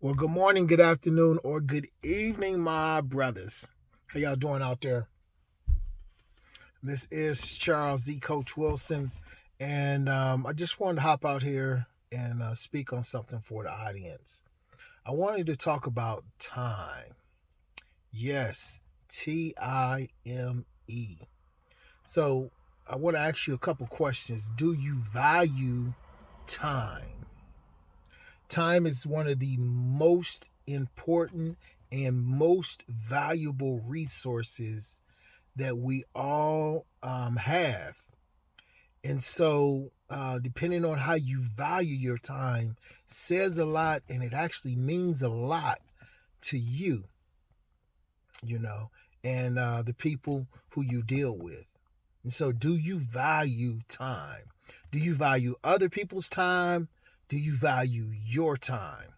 Well, good morning, good afternoon, or good evening, my brothers. How y'all doing out there? This is Charles Z. Coach Wilson, and I just wanted to hop out here and speak on something for the audience. I wanted to talk about time. Yes, Time. So I want to ask you a couple questions. Do you value time? Time is one of the most important and most valuable resources that we all have. And so, depending on how you value your time, says a lot and it actually means a lot to you, you know, and the people who you deal with. And so, do you value time? Do you value other people's time? Do you value your time?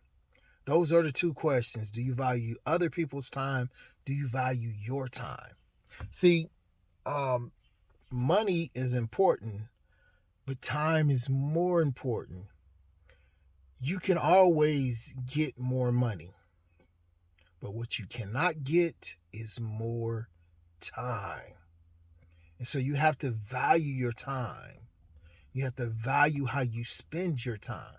Those are the two questions. Do you value other people's time? Do you value your time? See, um, money is important, but time is more important. You can always get more money, but what you cannot get is more time. And so you have to value your time. You have to value how you spend your time.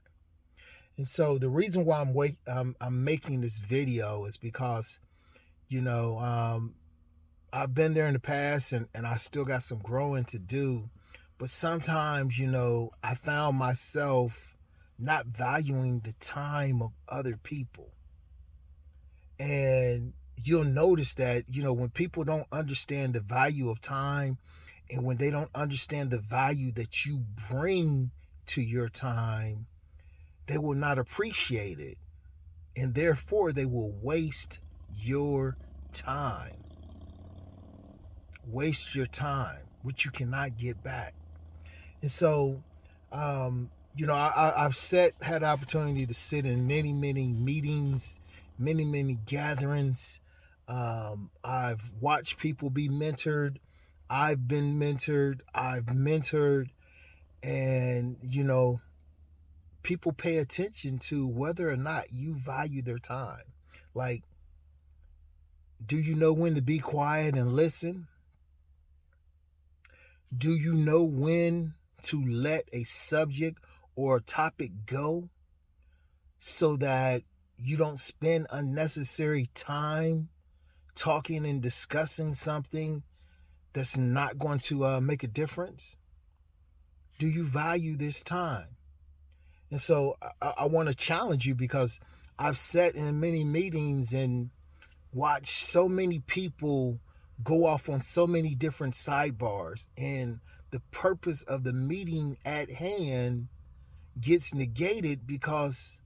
And so the reason why I'm making this video is because you know I've been there in the past and I still got some growing to do. But sometimes, I found myself not valuing the time of other people. And you'll notice that, when people don't understand the value of time and when they don't understand the value that you bring to your time, they will not appreciate it. And therefore, they will waste your time. Waste your time, which you cannot get back. And so, I've had the opportunity to sit in many, many meetings, many, many gatherings. I've watched people be mentored. I've been mentored. I've mentored. And, people pay attention to whether or not you value their time. Like, do you know when to be quiet and listen? Do you know when to let a subject or a topic go so that you don't spend unnecessary time talking and discussing something that's not going to make a difference? Do you value this time? And so I want to challenge you because I've sat in many meetings and watched so many people go off on so many different sidebars, and the purpose of the meeting at hand gets negated because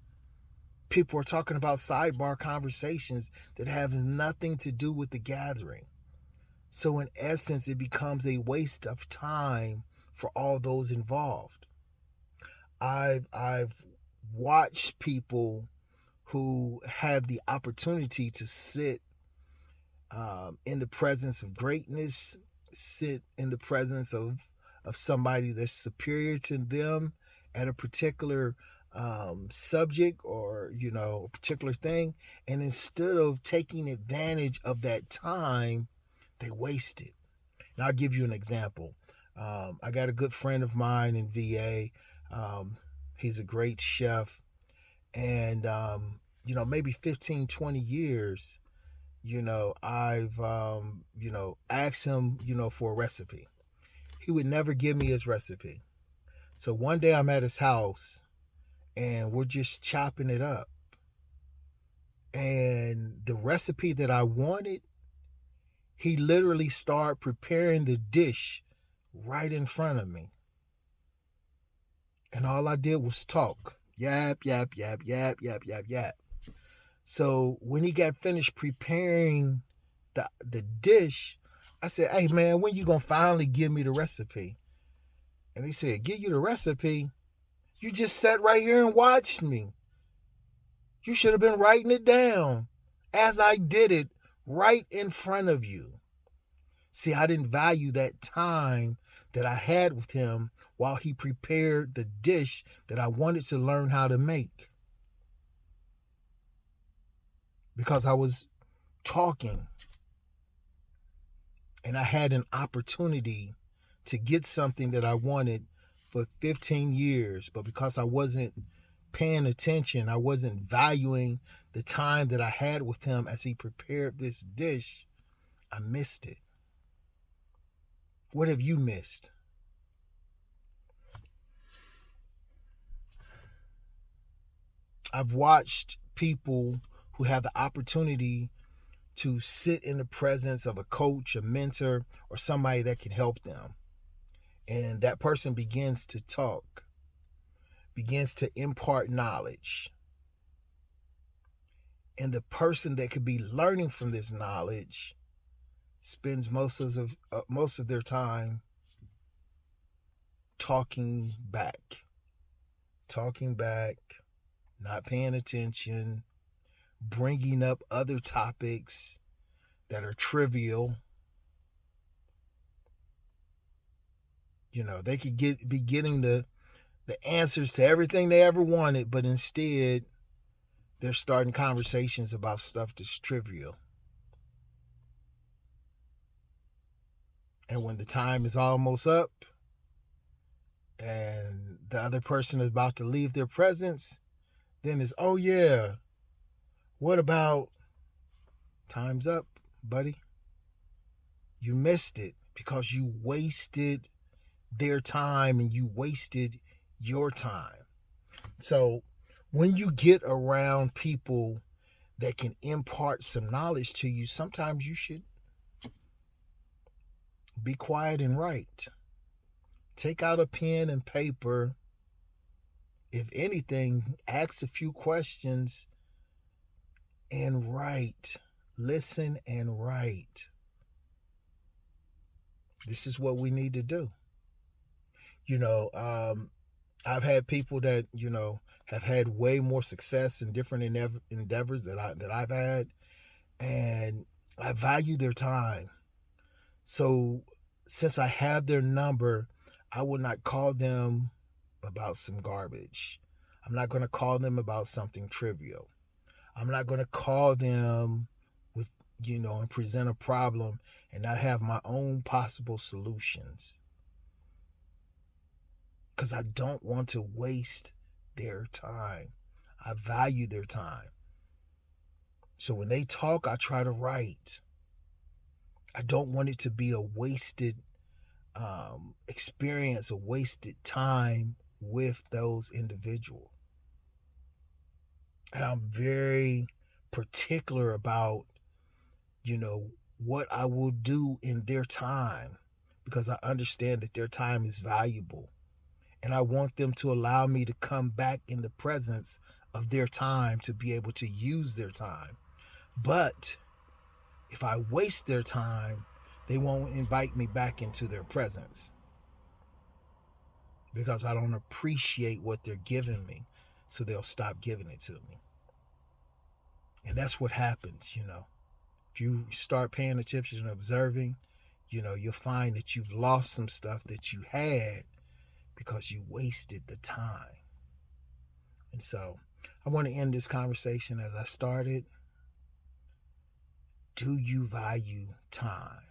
people are talking about sidebar conversations that have nothing to do with the gathering. So in essence, it becomes a waste of time for all those involved. I've watched people who have the opportunity to sit in the presence of greatness, sit in the presence of somebody that's superior to them at a particular subject or a particular thing, and instead of taking advantage of that time, they waste it. Now I'll give you an example. I got a good friend of mine in VA. He's a great chef, and maybe 15, 20 years I've asked him for a recipe. He would never give me his recipe. So one day I'm at his house and we're just chopping it up, and the recipe that I wanted, he literally started preparing the dish right in front of me, and all I did was talk. Yap, yap, yap, yap, yap, yap, yap. So when he got finished preparing the dish, I said, "Hey man, when you gonna finally give me the recipe?" And he said, "Give you the recipe? You just sat right here and watched me. You should have been writing it down as I did it right in front of you." See, I didn't value that time that I had with him while he prepared the dish that I wanted to learn how to make. because I was talking and I had an opportunity to get something that I wanted for 15 years, but because I wasn't paying attention, I wasn't valuing the time that I had with him as he prepared this dish, I missed it. What have you missed? I've watched people who have the opportunity to sit in the presence of a coach, a mentor, or somebody that can help them. And that person begins to talk, begins to impart knowledge. And the person that could be learning from this knowledge spends most of their time talking back, not paying attention, bringing up other topics that are trivial. You know, they could be getting the answers to everything they ever wanted, but instead they're starting conversations about stuff that's trivial. And when the time is almost up and the other person is about to leave their presence, then it's, oh yeah, what about time's up, buddy? You missed it because you wasted their time and you wasted your time. So when you get around people that can impart some knowledge to you, sometimes you should be quiet and write. Take out a pen and paper. If anything, ask a few questions and write. Listen and write. This is what we need to do. You know, I've had people that, you know, have had way more success in different endeavors that I've had, and I value their time. So since I have their number, I will not call them about some garbage. I'm not going to call them about something trivial. I'm not going to call them with, you know, and present a problem and not have my own possible solutions. Because I don't want to waste their time. I value their time. So when they talk, I try to write. I don't want it to be a wasted experience, a wasted time with those individuals. And I'm very particular about, you know, what I will do in their time, because I understand that their time is valuable. And I want them to allow me to come back in the presence of their time to be able to use their time. But if I waste their time, they won't invite me back into their presence because I don't appreciate what they're giving me. So they'll stop giving it to me. And that's what happens, you know. If you start paying attention and observing, you know, you'll find that you've lost some stuff that you had because you wasted the time. And so I want to end this conversation as I started. Do you value time?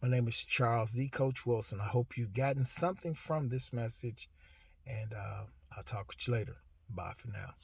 My name is Charles D. Coach Wilson. I hope you've gotten something from this message, and I'll talk with you later. Bye for now.